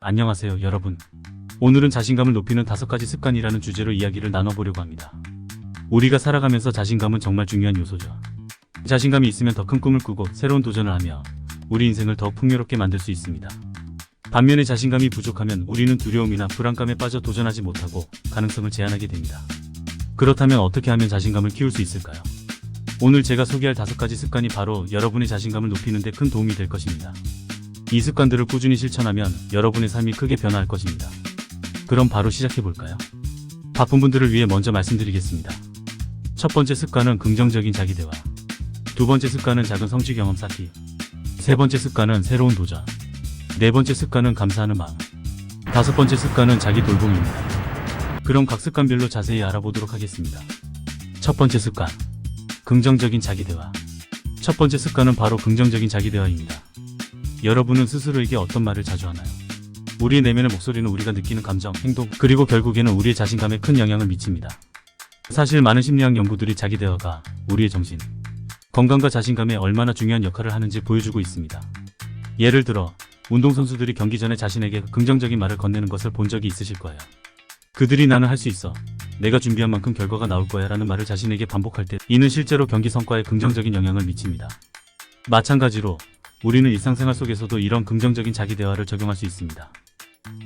안녕하세요, 여러분. 오늘은 자신감을 높이는 5가지 습관이라는 주제로 이야기를 나눠보려고 합니다. 우리가 살아가면서 자신감은 정말 중요한 요소죠. 자신감이 있으면 더 큰 꿈을 꾸고 새로운 도전을 하며 우리 인생을 더 풍요롭게 만들 수 있습니다. 반면에 자신감이 부족하면 우리는 두려움이나 불안감에 빠져 도전하지 못하고 가능성을 제한하게 됩니다. 그렇다면 어떻게 하면 자신감을 키울 수 있을까요? 오늘 제가 소개할 5가지 습관이 바로 여러분의 자신감을 높이는 데 큰 도움이 될 것입니다. 이 습관들을 꾸준히 실천하면 여러분의 삶이 크게 변화할 것입니다. 그럼 바로 시작해볼까요? 바쁜 분들을 위해 먼저 말씀드리겠습니다. 첫 번째 습관은 긍정적인 자기대화. 두 번째 습관은 작은 성취 경험 쌓기. 세 번째 습관은 새로운 도전. 네 번째 습관은 감사하는 마음. 다섯 번째 습관은 자기 돌봄입니다. 그럼 각 습관별로 자세히 알아보도록 하겠습니다. 첫 번째 습관, 긍정적인 자기대화. 첫 번째 습관은 바로 긍정적인 자기대화입니다. 여러분은 스스로에게 어떤 말을 자주 하나요? 우리의 내면의 목소리는 우리가 느끼는 감정, 행동, 그리고 결국에는 우리의 자신감에 큰 영향을 미칩니다. 사실 많은 심리학 연구들이 자기대화가 우리의 정신, 건강과 자신감에 얼마나 중요한 역할을 하는지 보여주고 있습니다. 예를 들어 운동선수들이 경기 전에 자신에게 긍정적인 말을 건네는 것을 본 적이 있으실 거예요. 그들이 나는 할 수 있어, 내가 준비한 만큼 결과가 나올 거야 라는 말을 자신에게 반복할 때 이는 실제로 경기 성과에 긍정적인 영향을 미칩니다. 마찬가지로 우리는 일상생활 속에서도 이런 긍정적인 자기대화를 적용할 수 있습니다.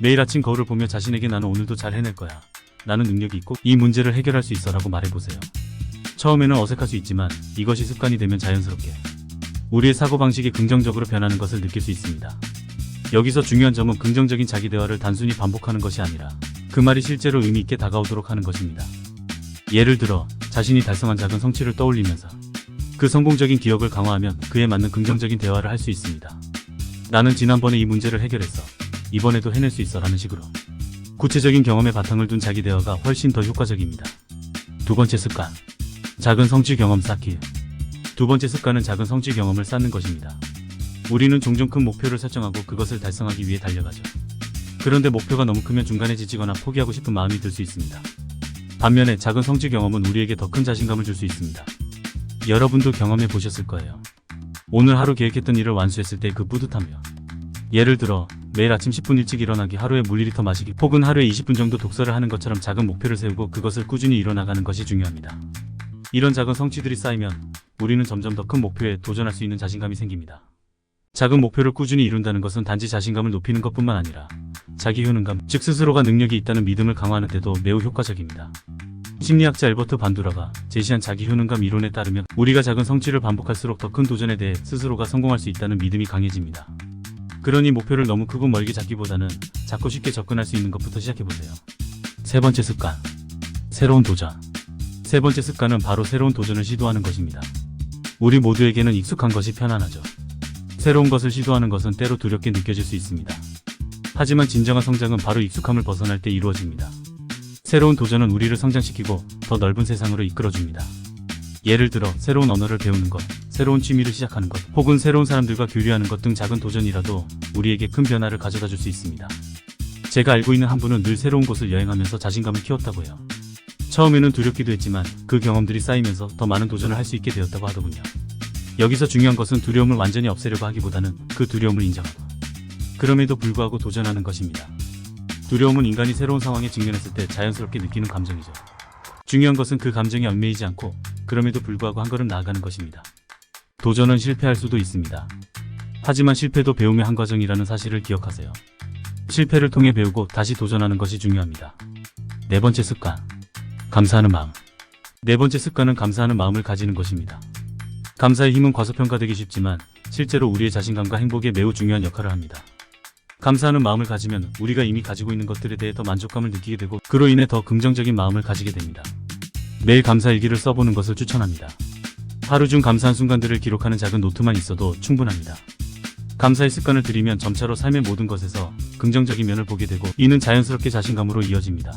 매일 아침 거울을 보며 자신에게 나는 오늘도 잘 해낼 거야, 나는 능력이 있고 이 문제를 해결할 수 있어 라고 말해보세요. 처음에는 어색할 수 있지만 이것이 습관이 되면 자연스럽게 우리의 사고방식이 긍정적으로 변하는 것을 느낄 수 있습니다. 여기서 중요한 점은 긍정적인 자기대화를 단순히 반복하는 것이 아니라 그 말이 실제로 의미 있게 다가오도록 하는 것입니다. 예를 들어 자신이 달성한 작은 성취를 떠올리면서 그 성공적인 기억을 강화하면 그에 맞는 긍정적인 대화를 할 수 있습니다. 나는 지난번에 이 문제를 해결했어, 이번에도 해낼 수 있어 라는 식으로 구체적인 경험에 바탕을 둔 자기대화가 훨씬 더 효과적입니다. 두 번째 습관, 작은 성취 경험 쌓기. 두 번째 습관은 작은 성취 경험을 쌓는 것입니다. 우리는 종종 큰 목표를 설정하고 그것을 달성하기 위해 달려가죠. 그런데 목표가 너무 크면 중간에 지치거나 포기하고 싶은 마음이 들 수 있습니다. 반면에 작은 성취 경험은 우리에게 더 큰 자신감을 줄 수 있습니다. 여러분도 경험해 보셨을 거예요. 오늘 하루 계획했던 일을 완수했을 때 그 뿌듯함이요. 예를 들어 매일 아침 10분 일찍 일어나기, 하루에 물 2리터 마시기, 혹은 하루에 20분 정도 독서를 하는 것처럼 작은 목표를 세우고 그것을 꾸준히 이뤄나가는 것이 중요합니다. 이런 작은 성취들이 쌓이면 우리는 점점 더 큰 목표에 도전할 수 있는 자신감이 생깁니다. 작은 목표를 꾸준히 이룬다는 것은 단지 자신감을 높이는 것뿐만 아니라 자기 효능감, 즉 스스로가 능력이 있다는 믿음을 강화하는 데도 매우 효과적입니다. 심리학자 엘버트 반두라가 제시한 자기 효능감 이론에 따르면 우리가 작은 성취를 반복할수록 더 큰 도전에 대해 스스로가 성공할 수 있다는 믿음이 강해집니다. 그러니 목표를 너무 크고 멀게 잡기보다는 작고 쉽게 접근할 수 있는 것부터 시작해보세요. 세 번째 습관, 새로운 도전. 세 번째 습관은 바로 새로운 도전을 시도하는 것입니다. 우리 모두에게는 익숙한 것이 편안하죠. 새로운 것을 시도하는 것은 때로 두렵게 느껴질 수 있습니다. 하지만 진정한 성장은 바로 익숙함을 벗어날 때 이루어집니다. 새로운 도전은 우리를 성장시키고 더 넓은 세상으로 이끌어줍니다. 예를 들어 새로운 언어를 배우는 것, 새로운 취미를 시작하는 것, 혹은 새로운 사람들과 교류하는 것 등 작은 도전이라도 우리에게 큰 변화를 가져다 줄 수 있습니다. 제가 알고 있는 한 분은 늘 새로운 곳을 여행하면서 자신감을 키웠다고 해요. 처음에는 두렵기도 했지만 그 경험들이 쌓이면서 더 많은 도전을 할 수 있게 되었다고 하더군요. 여기서 중요한 것은 두려움을 완전히 없애려고 하기보다는 그 두려움을 인정하고 그럼에도 불구하고 도전하는 것입니다. 두려움은 인간이 새로운 상황에 직면했을 때 자연스럽게 느끼는 감정이죠. 중요한 것은 그 감정에 얽매이지 않고 그럼에도 불구하고 한 걸음 나아가는 것입니다. 도전은 실패할 수도 있습니다. 하지만 실패도 배움의 한 과정이라는 사실을 기억하세요. 실패를 통해 배우고 다시 도전하는 것이 중요합니다. 네 번째 습관, 감사하는 마음. 네 번째 습관은 감사하는 마음을 가지는 것입니다. 감사의 힘은 과소평가되기 쉽지만 실제로 우리의 자신감과 행복에 매우 중요한 역할을 합니다. 감사하는 마음을 가지면 우리가 이미 가지고 있는 것들에 대해 더 만족감을 느끼게 되고 그로 인해 더 긍정적인 마음을 가지게 됩니다. 매일 감사일기를 써보는 것을 추천합니다. 하루 중 감사한 순간들을 기록하는 작은 노트만 있어도 충분합니다. 감사의 습관을 들이면 점차로 삶의 모든 것에서 긍정적인 면을 보게 되고 이는 자연스럽게 자신감으로 이어집니다.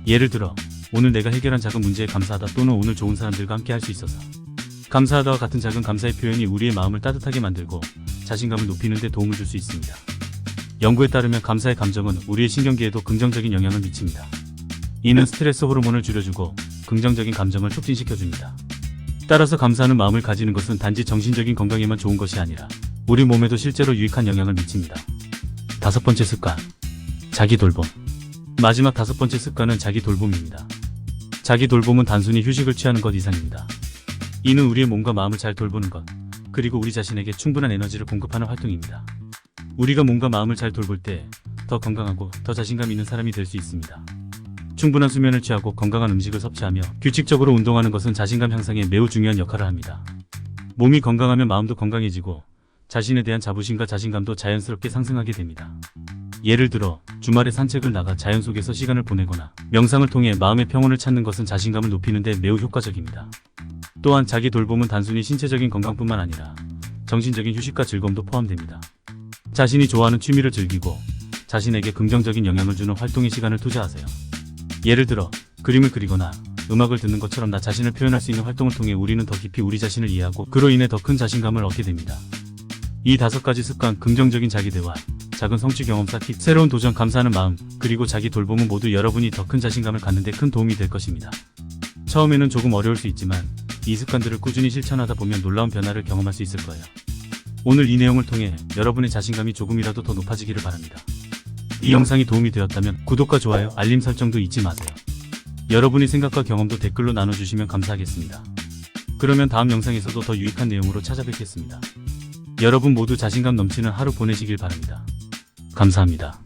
예를 들어 오늘 내가 해결한 작은 문제에 감사하다, 또는 오늘 좋은 사람들과 함께 할 수 있어서 감사하다와 같은 작은 감사의 표현이 우리의 마음을 따뜻하게 만들고 자신감을 높이는 데 도움을 줄 수 있습니다. 연구에 따르면 감사의 감정은 우리의 신경계에도 긍정적인 영향을 미칩니다. 이는 스트레스 호르몬을 줄여주고 긍정적인 감정을 촉진시켜줍니다. 따라서 감사하는 마음을 가지는 것은 단지 정신적인 건강에만 좋은 것이 아니라 우리 몸에도 실제로 유익한 영향을 미칩니다. 다섯 번째 습관. 자기 돌봄. 마지막 다섯 번째 습관은 자기 돌봄입니다. 자기 돌봄은 단순히 휴식을 취하는 것 이상입니다. 이는 우리의 몸과 마음을 잘 돌보는 것, 그리고 우리 자신에게 충분한 에너지를 공급하는 활동입니다. 우리가 몸과 마음을 잘 돌볼 때 더 건강하고 더 자신감 있는 사람이 될 수 있습니다. 충분한 수면을 취하고 건강한 음식을 섭취하며 규칙적으로 운동하는 것은 자신감 향상에 매우 중요한 역할을 합니다. 몸이 건강하면 마음도 건강해지고 자신에 대한 자부심과 자신감도 자연스럽게 상승하게 됩니다. 예를 들어 주말에 산책을 나가 자연 속에서 시간을 보내거나 명상을 통해 마음의 평온을 찾는 것은 자신감을 높이는 데 매우 효과적입니다. 또한 자기 돌봄은 단순히 신체적인 건강뿐만 아니라 정신적인 휴식과 즐거움도 포함됩니다. 자신이 좋아하는 취미를 즐기고 자신에게 긍정적인 영향을 주는 활동에 시간을 투자하세요. 예를 들어 그림을 그리거나 음악을 듣는 것처럼 나 자신을 표현할 수 있는 활동을 통해 우리는 더 깊이 우리 자신을 이해하고 그로 인해 더 큰 자신감을 얻게 됩니다. 이 다섯 가지 습관, 긍정적인 자기대화, 작은 성취 경험 쌓기, 새로운 도전, 감사하는 마음, 그리고 자기 돌봄은 모두 여러분이 더 큰 자신감을 갖는 데 큰 도움이 될 것입니다. 처음에는 조금 어려울 수 있지만 이 습관들을 꾸준히 실천하다 보면 놀라운 변화를 경험할 수 있을 거예요. 오늘 이 내용을 통해 여러분의 자신감이 조금이라도 더 높아지기를 바랍니다. 이 영상이 도움이 되었다면 구독과 좋아요, 알림 설정도 잊지 마세요. 여러분의 생각과 경험도 댓글로 나눠주시면 감사하겠습니다. 그러면 다음 영상에서도 더 유익한 내용으로 찾아뵙겠습니다. 여러분 모두 자신감 넘치는 하루 보내시길 바랍니다. 감사합니다.